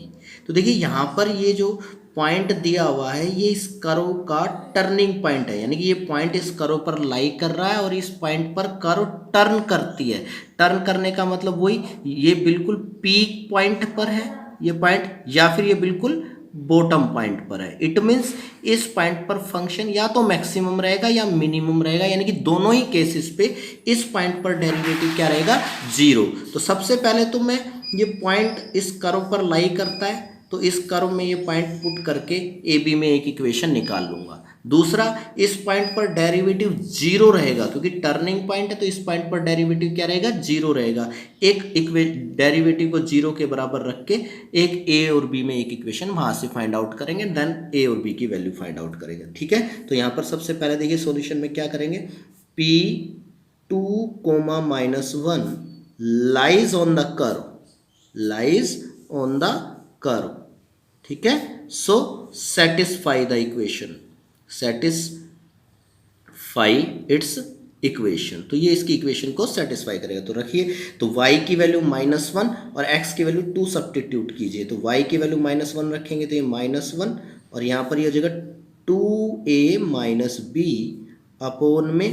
तो देखिए यहाँ पर ये जो point दिया हुआ है ये इस कर्व का टर्निंग पॉइंट है, यानी कि ये पॉइंट इस कर्व पर लाई कर रहा है और इस पॉइंट पर कर्व टर्न करती है। टर्न करने का मतलब वही, ये बिल्कुल पीक पॉइंट पर है ये पॉइंट, या फिर ये बिल्कुल बॉटम पॉइंट पर है। इट मीन्स इस पॉइंट पर फंक्शन या तो मैक्सिमम रहेगा या मिनिमम रहेगा, यानी कि दोनों ही केसेस पे इस पॉइंट पर डेरिवेटिव क्या रहेगा, 0। तो सबसे पहले तो मैं ये पॉइंट इस कर्व पर लाई करता है, तो इस कर्व में ये पॉइंट पुट करके ए बी में एक इक्वेशन निकाल लूंगा। दूसरा, इस पॉइंट पर डेरिवेटिव 0 रहेगा, क्योंकि टर्निंग पॉइंट है तो इस पॉइंट पर डेरिवेटिव क्या रहेगा, 0 रहेगा। एक डेरिवेटिव को 0 के बराबर रख के एक ए और बी में एक इक्वेशन वहां से फाइंड आउट करेंगे, देन ए और बी की वैल्यू फाइंड आउट करेंगे। ठीक है, तो यहाँ पर सबसे पहले देखिए सॉल्यूशन में क्या करेंगे, p2, -1 lies on the curve, lies on the curve. ठीक है, so satisfy the equation, satisfy its equation. तो ये इसकी इक्वेशन को सेटिस्फाई करेगा। तो रखिए, तो y की वैल्यू -1 और x की वैल्यू 2 सब्स्टिट्यूट कीजिए। तो y की वैल्यू -1 रखेंगे तो ये -1 और यहाँ पर ये हो जाएगा 2a माइनस बी अपॉन में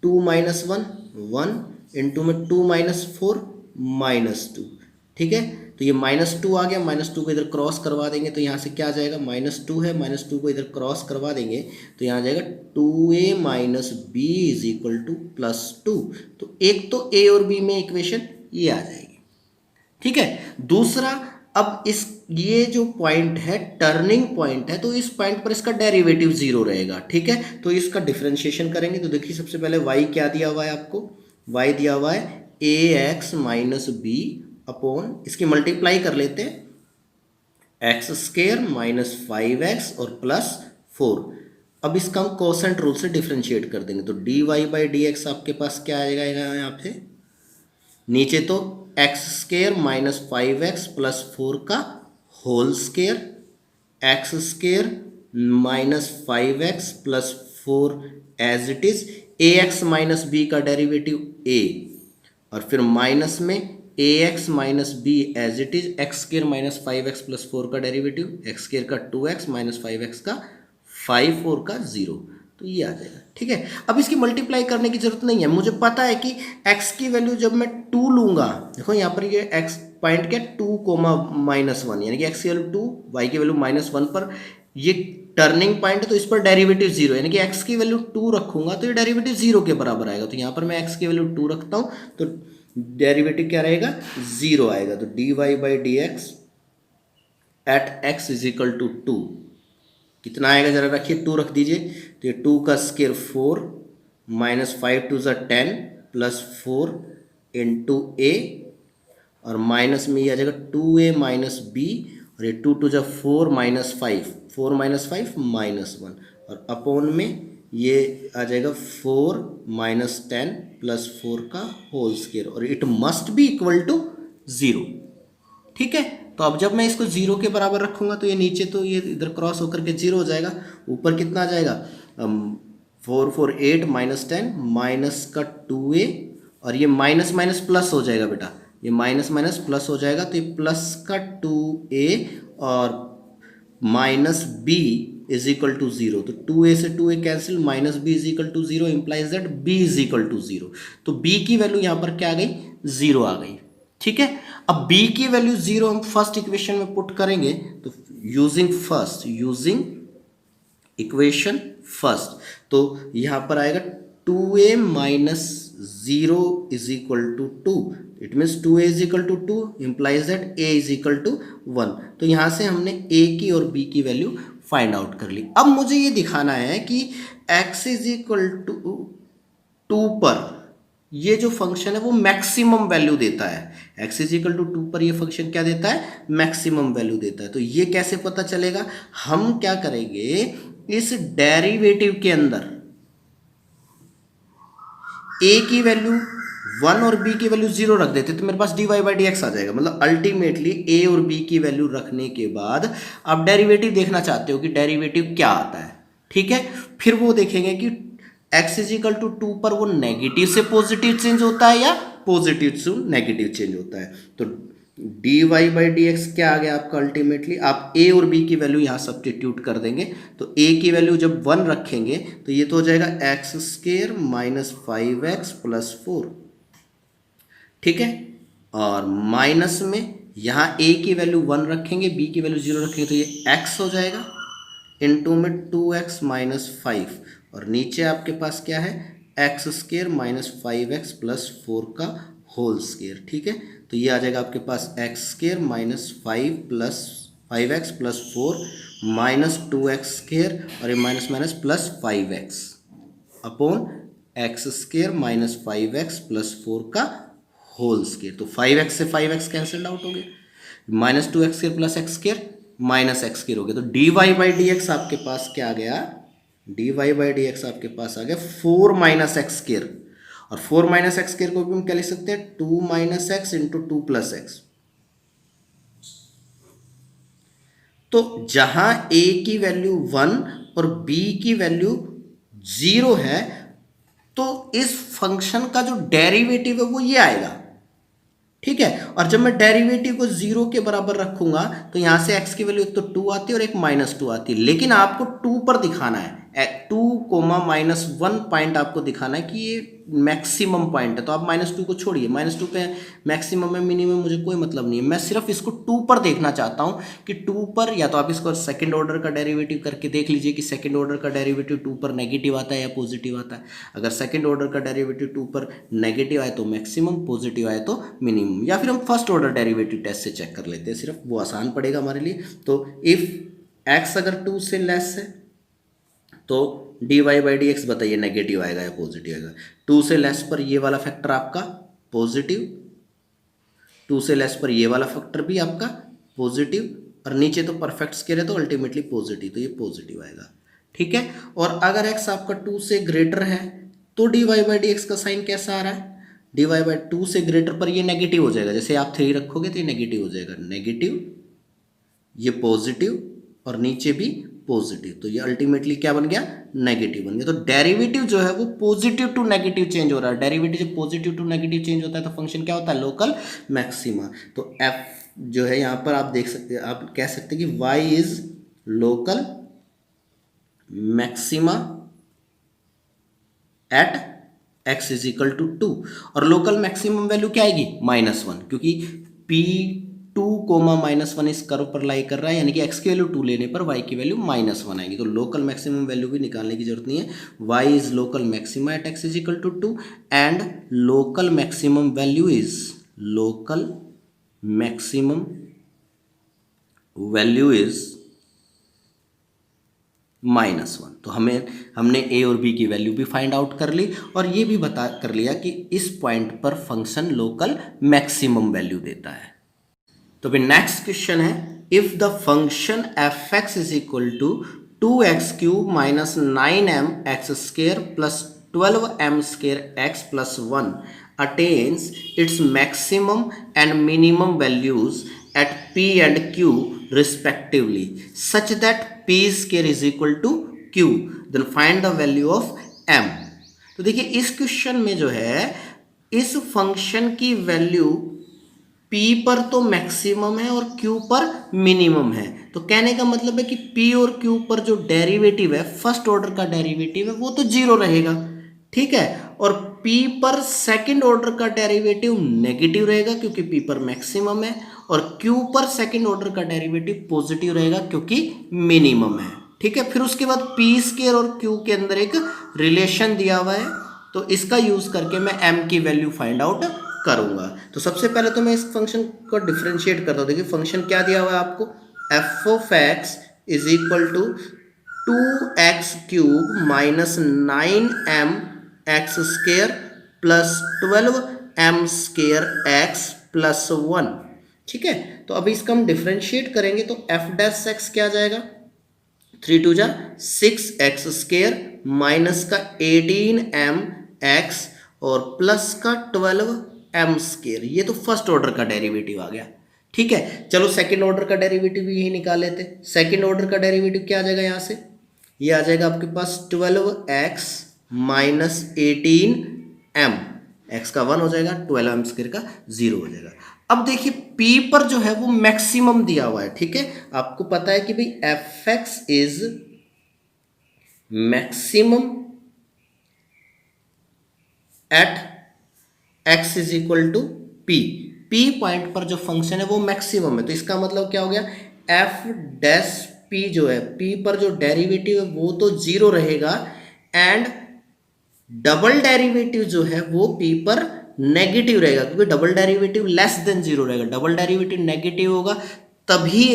2 माइनस 1 इंटू में 2 माइनस 4 -2। ठीक है, तो ये -2 आ गया। -2 को इधर क्रॉस करवा देंगे तो यहाँ से क्या आ जाएगा, -2 है, -2 को इधर क्रॉस करवा देंगे तो यहाँ आ जाएगा 2a minus b is equal to +2। तो एक तो a और b में इक्वेशन ये आ जाएगी। ठीक है, दूसरा, अब इस ये जो पॉइंट है टर्निंग पॉइंट है, तो इस पॉइंट पर इसका डेरिवेटिव 0 रहेगा। ठीक है, तो इसका डिफरेंशिएशन करेंगे। तो देखिए, सबसे पहले y क्या दिया हुआ है आपको, y दिया हुआ है ax माइनस बी अपॉन, इसकी मल्टीप्लाई कर लेते हैं, एक्स स्क्र माइनस 5x और +4। अब इसका हम कोसेंट रूल से डिफ्रेंशिएट कर देंगे। तो dy बाई डी एक्स आपके पास क्या आएगा यहाँ पे, नीचे तो x² माइनस 5x प्लस 4 का whole square, x² minus 5x plus 4 as it is, ax minus b का डेरिवेटिव a और फिर माइनस में ax minus b as it is, x² minus 5x plus 4 का डेरिवेटिव, x² का 2x minus 5x का 5 4 का 0। तो ये आ जाएगा। ठीक है, अब इसकी मल्टीप्लाई करने की जरूरत नहीं है, मुझे पता है कि x की वैल्यू जब मैं 2 लूंगा, देखो यहाँ पर ये x पॉइंट क्या 2 -1 यानी कि x की वैल्यू 2, y की वैल्यू -1 पर ये टर्निंग पॉइंट है तो इस पर डेरिवेटिव 0 यानी कि x की वैल्यू 2 रखूंगा तो ये डेरिवेटिव 0 के बराबर आएगा। तो यहाँ पर मैं x की वैल्यू 2 रखता हूँ तो डेरिवेटिव क्या रहेगा, 0 आएगा। तो dy by d x at x is equal to 2 कितना आएगा, जरा रखिए, 2 रख दीजिए। तो ये 2 का स्क्वायर 4 माइनस 5 2 ज़ा 10 प्लस 4 इंटू ए और माइनस में ये आ जाएगा 2a माइनस बी और ये 2 2 ज़ा 4 माइनस 5 4 माइनस 5 -1 और अपॉन में ये आ जाएगा 4 माइनस 10 प्लस 4 का होल स्क्वायर और it must be equal to 0। ठीक है, तो अब जब मैं इसको 0 के बराबर रखूंगा तो ये नीचे तो ये इधर क्रॉस होकर के 0 हो जाएगा, ऊपर कितना आ जाएगा 4 4 8 माइनस 10 माइनस का 2a और ये माइनस माइनस प्लस हो जाएगा बेटा, ये माइनस माइनस प्लस हो जाएगा तो ये प्लस का 2a और minus b is equal to 0। तो 2a से 2a cancel, minus b is equal to 0 implies that b is equal to 0। तो b की वैल्यू यहाँ पर क्या आ गई, 0 आ गई। ठीक है, अब b की वैल्यू 0 हम फर्स्ट इक्वेशन में पुट करेंगे तो यूजिंग इक्वेशन फर्स्ट, तो यहां पर आएगा 2a minus 0 is equal to 2। It means 2a is equal to 2 implies that a is equal to 1। तो यहां से हमने a की और b की वैल्यू फाइंड आउट कर ली। अब मुझे ये दिखाना है कि x इज इक्वल टू 2 पर ये जो फंक्शन है वो मैक्सिमम वैल्यू देता है। x इज इक्वल टू 2 पर ये फंक्शन क्या देता है, मैक्सिमम वैल्यू देता है। तो ये कैसे पता चलेगा, हम क्या करेंगे, इस डेरिवेटिव के अंदर a की वैल्यू 1 और b की वैल्यू 0 रख देते तो मेरे पास dy बाई डी एक्स आ जाएगा। मतलब अल्टीमेटली a और b की वैल्यू रखने के बाद आप डेरिवेटिव देखना चाहते हो कि डेरिवेटिव क्या आता है। ठीक है, फिर वो देखेंगे कि x इज इक्वल टू 2 पर वो नेगेटिव से पॉजिटिव चेंज होता है या पॉजिटिव से नेगेटिव चेंज होता है। तो dy बाई डी एक्स क्या आ गया आपका, अल्टीमेटली आप a और b की वैल्यू यहाँ सब्स्टिट्यूट कर देंगे। तो a की वैल्यू जब 1 रखेंगे तो ये तो हो जाएगा x square minus 5x plus 4। ठीक है, और माइनस में यहाँ a की वैल्यू 1 रखेंगे, b की वैल्यू 0 रखेंगे तो ये x हो जाएगा इनटू में 2x माइनस 5 और नीचे आपके पास क्या है, x square minus 5x plus 4 का होल स्क्र। ठीक है, तो ये आ जाएगा आपके पास x square minus 5x plus 4 minus 2x square और ये minus minus plus 5x upon x square minus 5x plus 4 का होल स्क्र। तो 5x से 5x कैंसिल आउट हो गया, minus 2x square plus x square minus x square हो गया। तो dy बाई डी एक्स आपके पास क्या आ गया, dy बाई डी एक्स आपके पास आ गया 4 माइनस एक्स स्क्र और 4 माइनस एक्स स्क्र को भी हम क्या लिख सकते हैं, 2 minus x into 2 plus x. तो जहां a की वैल्यू 1 और b की वैल्यू 0 है तो इस फंक्शन का जो डेरिवेटिव है वो ये आएगा, ठीक है। और जब मैं डेरिवेटिव को जीरो के बराबर रखूंगा तो यहां से x की वैल्यू एक तो 2 आती है और एक -2 आती है, लेकिन आपको 2 पर दिखाना है, 2, -1 पॉइंट आपको दिखाना है कि ये मैक्सिमम पॉइंट है। तो आप -2 को छोड़िए, -2 पे मैक्सिमम है मिनिमम मुझे कोई मतलब नहीं है, मैं सिर्फ इसको 2 पर देखना चाहता हूं कि 2 पर, या तो आप इसको सेकंड ऑर्डर का डेरिवेटिव करके देख लीजिए कि सेकंड ऑर्डर का डेरिवेटिव 2 पर नेगेटिव आता है या पॉजिटिव आता है। अगर सेकंड ऑर्डर का डेरिवेटिव 2 पर नेगेटिव आए तो मैक्सिमम, पॉजिटिव आए तो मिनिमम, या फिर हम फर्स्ट ऑर्डर डेरिवेटिव टेस्ट से चेक कर लेते हैं, सिर्फ वो आसान पड़ेगा हमारे लिए। तो इफ x अगर 2 से लेस है तो dy बाई डी एक्स बताइए नेगेटिव आएगा या पॉजिटिव आएगा। 2 से लेस पर ये वाला फैक्टर आपका पॉजिटिव, 2 से लेस पर ये वाला फैक्टर भी आपका पॉजिटिव, और नीचे तो परफेक्ट स्केयर है तो अल्टीमेटली पॉजिटिव, तो ये पॉजिटिव आएगा, ठीक है। और अगर x आपका 2 से ग्रेटर है तो dy बाई डी एक्स का साइन कैसा आ रहा है, dy बाई 2 से ग्रेटर पर ये नेगेटिव हो जाएगा, जैसे आप 3 रखोगे तो ये नेगेटिव हो जाएगा, नेगेटिव, ये पॉजिटिव और नीचे भी पॉजिटिव, तो ये अल्टीमेटली क्या बन गया, नेगेटिव बन गया। तो डेरिवेटिव जो है वो पॉजिटिव टू नेगेटिव चेंज हो रहा है, डेरिवेटिव जब पॉजिटिव टू नेगेटिव चेंज होता है तो फंक्शन क्या होता है, लोकल मैक्सिमा। तो एफ जो है यहाँ पर आप देख सकते हैं, आप कह सकते हैं कि y is local maxima at x is equal to 2, और लोकल मैक्सिमम वैल्यू क्या आएगी, -1, क्योंकि P2, -1 इस कर्व पर लाई कर रहा है, यानी कि x की वैल्यू 2 लेने पर y की वैल्यू -1 आएगी। तो लोकल मैक्सिमम वैल्यू भी निकालने की जरूरत नहीं है, y is local maxima at x is equal to 2 and local maximum value is, local maximum value is -1। तो हमने a और b की वैल्यू भी फाइंड आउट कर ली और ये भी बता कर लिया कि इस पॉइंट पर फंक्शन लोकल मैक्सिमम वैल्यू देता है। तो फिर नेक्स्ट क्वेश्चन है, if the function f x is equal to 2x³ minus 9m(x square plus 12m(x+1) attains its maximum and minimum values at p and q respectively such that p square is equal to q, then find the value of m। तो देखिए इस question में जो है इस function की value p पर तो मैक्सिमम है और q पर मिनिमम है, तो कहने का मतलब है कि p और q पर जो डेरिवेटिव है, फर्स्ट ऑर्डर का डेरिवेटिव है, वो तो जीरो रहेगा, ठीक है। और p पर सेकंड ऑर्डर का डेरिवेटिव नेगेटिव रहेगा क्योंकि p पर मैक्सिमम है, और q पर सेकंड ऑर्डर का डेरिवेटिव पॉजिटिव रहेगा क्योंकि मिनिमम है, ठीक है। फिर उसके बाद p स्क्वायर और q के अंदर एक रिलेशन दिया हुआ है, तो इसका यूज करके मैं m की वैल्यू फाइंड आउट करूंगा। तो सबसे पहले तो मैं इस फंक्शन को डिफरेंशिएट करता हूँ। देखिए फंक्शन क्या दिया हुआ है आपको, f of x is equal to 2x³ minus 9m(x² plus 12m(x+1), ठीक है। तो अभी इसका हम डिफरेंशिएट करेंगे तो एफ डैश एक्स क्या आ जाएगा, 3 2 6x² माइनस का 18mx और प्लस का 12m², ये तो फर्स्ट ऑर्डर का डेरिवेटिव आ गया, ठीक है। चलो सेकंड ऑर्डर का डेरिवेटिव भी यही निकाल लेते। सेकंड ऑर्डर का डेरिवेटिव क्या आ जाएगा, यहाँ से ये आ जाएगा आपके पास 12x माइनस 18m, x का 1 हो जाएगा, 12m² का 0 हो जाएगा। अब देखिए p पर जो है वो मैक्सिमम दिया हुआ है, ठीक है। आपको पता है कि भाई f x is maximum at x is equal to p, p point पर जो फंक्शन है वो मैक्सिमम है, तो इसका मतलब क्या हो गया, एफ डैश p जो है, p पर जो डेरिवेटिव है वो तो जीरो रहेगा, एंड डबल डेरिवेटिव जो है वो p पर नेगेटिव रहेगा क्योंकि double derivative less than zero रहेगा, डबल डेरिवेटिव नेगेटिव होगा तभी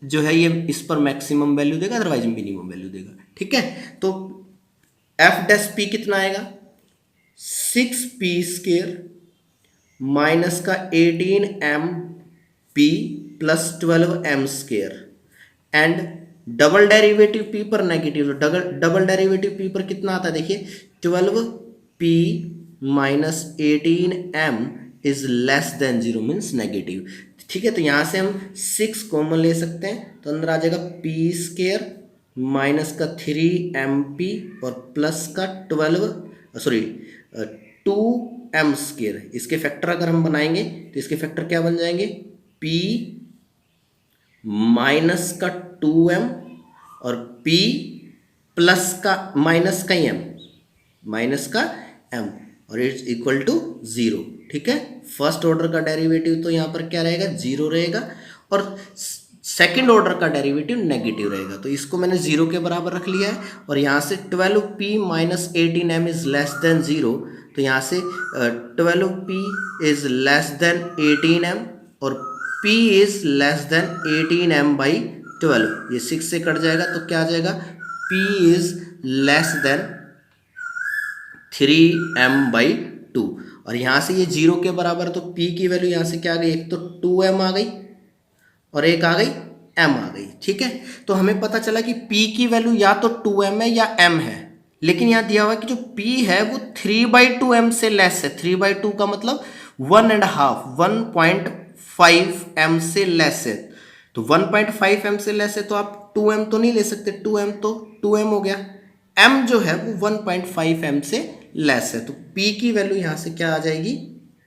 जो है ये इस पर मैक्सिमम वैल्यू देगा, अदरवाइज मिनिमम वैल्यू देगा, ठीक है। तो एफ डैश p कितना आएगा, 6p² माइनस का 18mp plus 12m² and double derivative p पर नेगेटिव, डबल डेरिवेटिव p पर कितना आता है, देखिए 12p minus 18m is less than zero means negative, ठीक है। तो यहाँ से हम 6 कॉमन ले सकते हैं, तो अंदर आ जाएगा p² माइनस का 3mp और प्लस का 12 सॉरी 2m², इसके फैक्टर अगर हम बनाएंगे तो इसके फैक्टर क्या बन जाएंगे, p माइनस का 2m और p प्लस का माइनस का m, माइनस का m, और इट्स इक्वल टू 0। ठीक है, फर्स्ट ऑर्डर का डेरिवेटिव तो यहाँ पर क्या रहेगा, 0 रहेगा, और सेकंड ऑर्डर का डेरिवेटिव नेगेटिव रहेगा। तो इसको मैंने 0 के बराबर रख लिया है, और यहाँ से 12p minus 18m is less than 0, तो यहाँ से 12p is less than 18m और p is less than 18m by 12, ये 6 से कट जाएगा तो क्या आ जाएगा, p is less than 3m by 2, और यहाँ से ये 0 के बराबर, तो p की वैल्यू यहाँ से क्या आ गई, एक तो 2m आ गई और एक आ गई m आ गई। ठीक है, तो हमें पता चला कि p की वैल्यू या तो 2m है या m है, लेकिन यहाँ दिया हुआ है कि जो p है वो 3/2m से लेस है। 3/2 का मतलब 1.5 से लेस है, तो 1.5m से लेस है, तो आप 2m तो नहीं ले सकते, 2m तो 2m हो गया, m जो है वो 1.5m से लेस है, तो p की वैल्यू यहाँ से क्या आ जाएगी,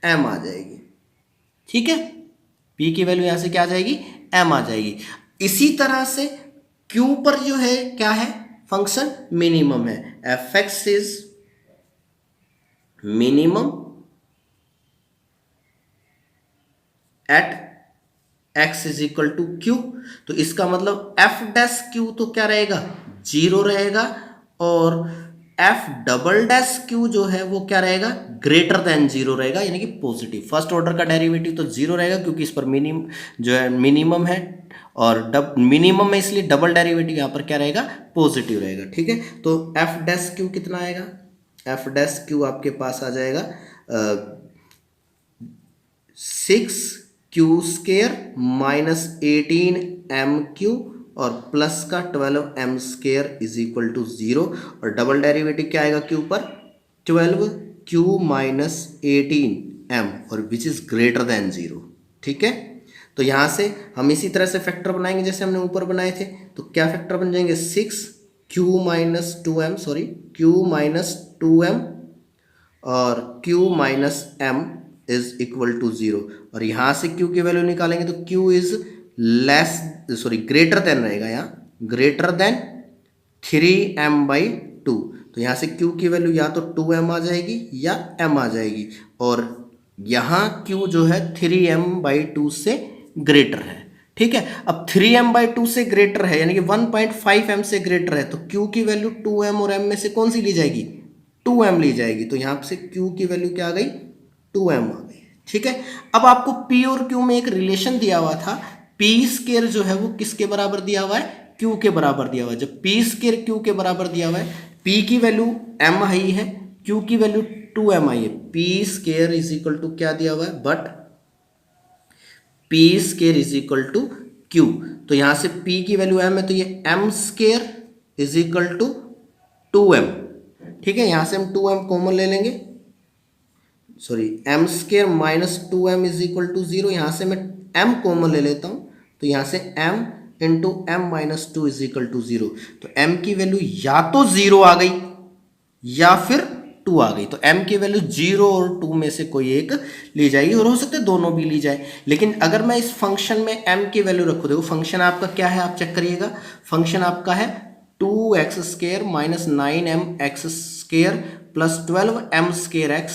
m आ जाएगी। ठीक है, p की वैल्यू यहाँ से क्या आ जाएगी, m आ जाएगी। इसी तरह से q पर जो है क्या है, फंक्शन मिनिमम है, f(x) is minimum at x is equal to q, तो इसका मतलब f'(q) तो क्या रहेगा, 0 रहेगा, और f'(q) जो है वो क्या रहेगा, ग्रेटर देन 0 रहेगा, यानी कि पॉजिटिव। फर्स्ट ऑर्डर का डेरिवेटिव तो 0 रहेगा क्योंकि इस पर जो है मिनिमम है, और मिनिमम में इसलिए डबल डेरिवेटिव यहाँ पर क्या रहेगा, पॉजिटिव रहेगा। ठीक है, तो f'(q) कितना आएगा, f'(q) आपके पास आ जाएगा 6q² माइनस 18m³ और प्लस का 12m² इज इक्वल टू 0, और डबल डेरिवेटिव क्या आएगा q पर, 12q माइनस 18m और विच इज ग्रेटर देन 0। ठीक है, तो यहाँ से हम इसी तरह से फैक्टर बनाएंगे जैसे हमने ऊपर बनाए थे, तो क्या फैक्टर बन जाएंगे, 6q minus 2m, sorry q minus 2m और q minus m is equal to 0, और यहाँ से q की वैल्यू निकालेंगे तो q is less, sorry greater than रहेगा, यहाँ ग्रेटर देन 3m बाई 2, तो यहाँ से q की वैल्यू या तो 2m आ जाएगी या m आ जाएगी, और यहाँ q जो है 3m बाई 2 से ग्रेटर है। ठीक है, अब 3m बाई 2 से ग्रेटर है यानी कि 1.5m से ग्रेटर है, तो q की वैल्यू 2m और m में से कौन सी ली जाएगी, 2m ली जाएगी, तो यहाँ से q की वैल्यू क्या आ गई, 2m आ गई। ठीक है, अब आपको p और q में एक रिलेशन दिया हुआ था, p² जो है वो किसके बराबर दिया हुआ है, q के बराबर दिया हुआ है। जब p² q के बराबर दिया हुआ है, p की वैल्यू m आई है, q की वैल्यू 2m आई है, p² इज इक्वल टू क्या दिया हुआ है, but p² is equal to q, तो यहां से p की वैल्यू m है, तो ये m² is equal to 2m। ठीक है, यहां से हम 2m कॉमन ले लेंगे, sorry m² minus 2m is equal to 0, यहाँ से मैं m कॉमन ले लेता हूँ, तो यहाँ से m into m minus 2 is equal to 0, तो m की वैल्यू या तो 0 आ गई या फिर 2 आ गई, तो m की वैल्यू 0 और 2 में से कोई एक ली जाएगी, और हो सकता है दोनों भी ली जाए। लेकिन अगर मैं इस फंक्शन में m की वैल्यू रखूँ, देखो फंक्शन आपका क्या है, आप चेक करिएगा, फंक्शन आपका है 2x² minus 9mx² plus 12m²x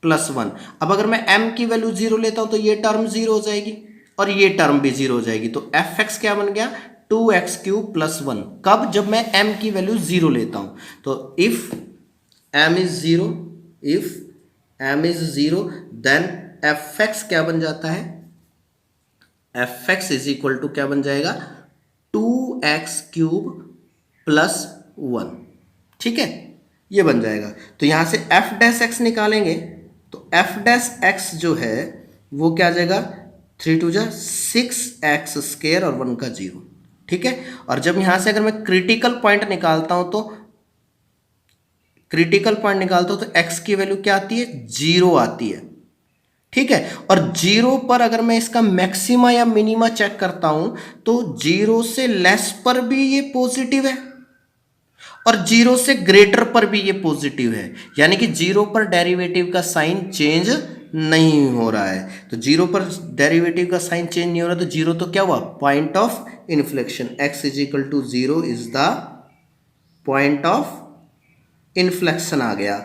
plus 1। अब अगर मैं m की वैल्यू 0 लेता हूं तो ये टर्म 0 हो जाएगी और ये टर्म भी 0 हो जाएगी, तो f(x) क्या बन गया, 2x³ प्लस 1। कब, जब मैं m की वैल्यू 0 लेता हूं, तो if m is 0, if m is 0 then f(x) क्या बन जाता है, f(x) इज इक्वल टू क्या बन जाएगा, 2x³ प्लस 1। ठीक है, ये बन जाएगा, तो यहां से f'(x) निकालेंगे, तो f'(x) जो है वो क्या आ जाएगा, 3 2 जा 6x² और 1 का 0। ठीक है, और जब यहां से अगर मैं क्रिटिकल पॉइंट निकालता हूं, तो x की वैल्यू क्या आती है, 0 आती है। ठीक है, और 0 पर अगर मैं इसका मैक्सिमा या मिनिमा चेक करता हूं, तो 0 से लेस पर भी ये पॉजिटिव है, और जीरो से ग्रेटर पर भी ये पॉजिटिव है, यानी कि जीरो पर डेरिवेटिव का साइन चेंज नहीं हो रहा है। तो जीरो पर डेरिवेटिव का साइन चेंज नहीं हो रहा, तो जीरो तो क्या हुआ, point of inflection. x is equal to zero is the point of inflection आ गया।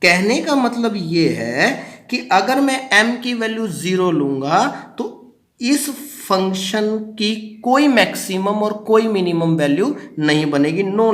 कहने का मतलब ये है कि अगर मैं m की वैल्यू जीरो लूंगा तो इस फंक्शन की कोई मैक्सिमम और कोई मिनिमम वैल्यू नहीं बनेगी, नो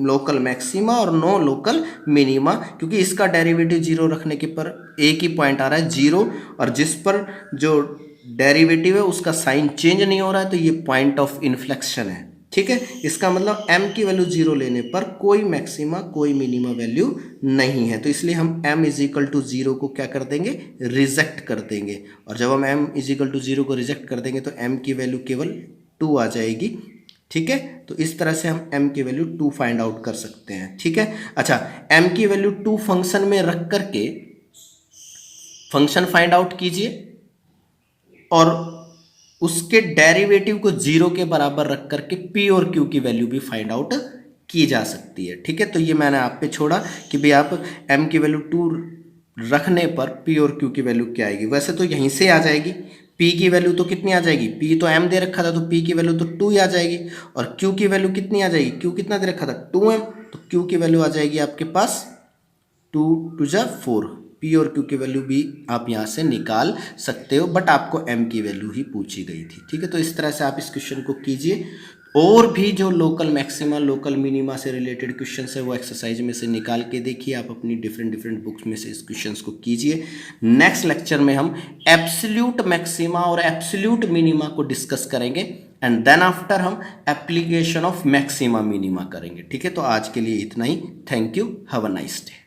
लोकल मैक्सिमा और नो लोकल मिनिमा, क्योंकि इसका डेरिवेटिव जीरो रखने के पर एक ही पॉइंट आ रहा है जीरो, और जिस पर जो डेरिवेटिव है उसका साइन चेंज नहीं हो रहा है, तो ये पॉइंट ऑफ इन्फ्लेक्शन है। ठीक है, इसका मतलब m की वैल्यू जीरो लेने पर कोई मैक्सिमा कोई मिनिमा वैल्यू नहीं है, तो इसलिए हम m is equal to zero को क्या कर देंगे, रिजेक्ट कर देंगे। और जब हम m is equal to zero को रिजेक्ट कर देंगे तो m की वैल्यू केवल 2 आ जाएगी। ठीक है, तो इस तरह से हम m की वैल्यू 2 फाइंड आउट कर सकते हैं। ठीक है, अच्छा, m की वैल्यू 2 फंक्शन में रख करके फंक्शन फाइंड आउट कीजिए और उसके डेरिवेटिव को जीरो के बराबर रख करके p और q की वैल्यू भी फाइंड आउट की जा सकती है। ठीक है, तो ये मैंने आप पे छोड़ा कि भाई आप m की वैल्यू 2 रखने पर p और q की वैल्यू क्या आएगी। वैसे तो यहीं से आ जाएगी, p की वैल्यू तो कितनी आ जाएगी, p तो m दे रखा था तो p की वैल्यू तो 2 ही आ जाएगी, और q की वैल्यू कितनी आ जाएगी, q कितना दे रखा था 2m, तो q की वैल्यू आ जाएगी आपके पास 2 2 जा 4। p और q की वैल्यू भी आप यहाँ से निकाल सकते हो, बट आपको m की वैल्यू ही पूछी गई थी। ठीक है, तो इस तरह से आप इस क्वेश्चन को कीजिए। और भी जो लोकल मैक्सिमा लोकल मिनिमा से रिलेटेड क्वेश्चन है वो एक्सरसाइज में से निकाल के देखिए, आप अपनी डिफरेंट बुक्स में से इस क्वेश्चंस को कीजिए। नेक्स्ट लेक्चर में हम एब्सोल्यूट मैक्सिमा और एब्सोल्यूट मिनिमा को डिस्कस करेंगे, एंड देन आफ्टर हम एप्लीकेशन ऑफ मैक्सिमा मिनिमा करेंगे। ठीक है, तो आज के लिए इतना ही। Thank you, have a nice day.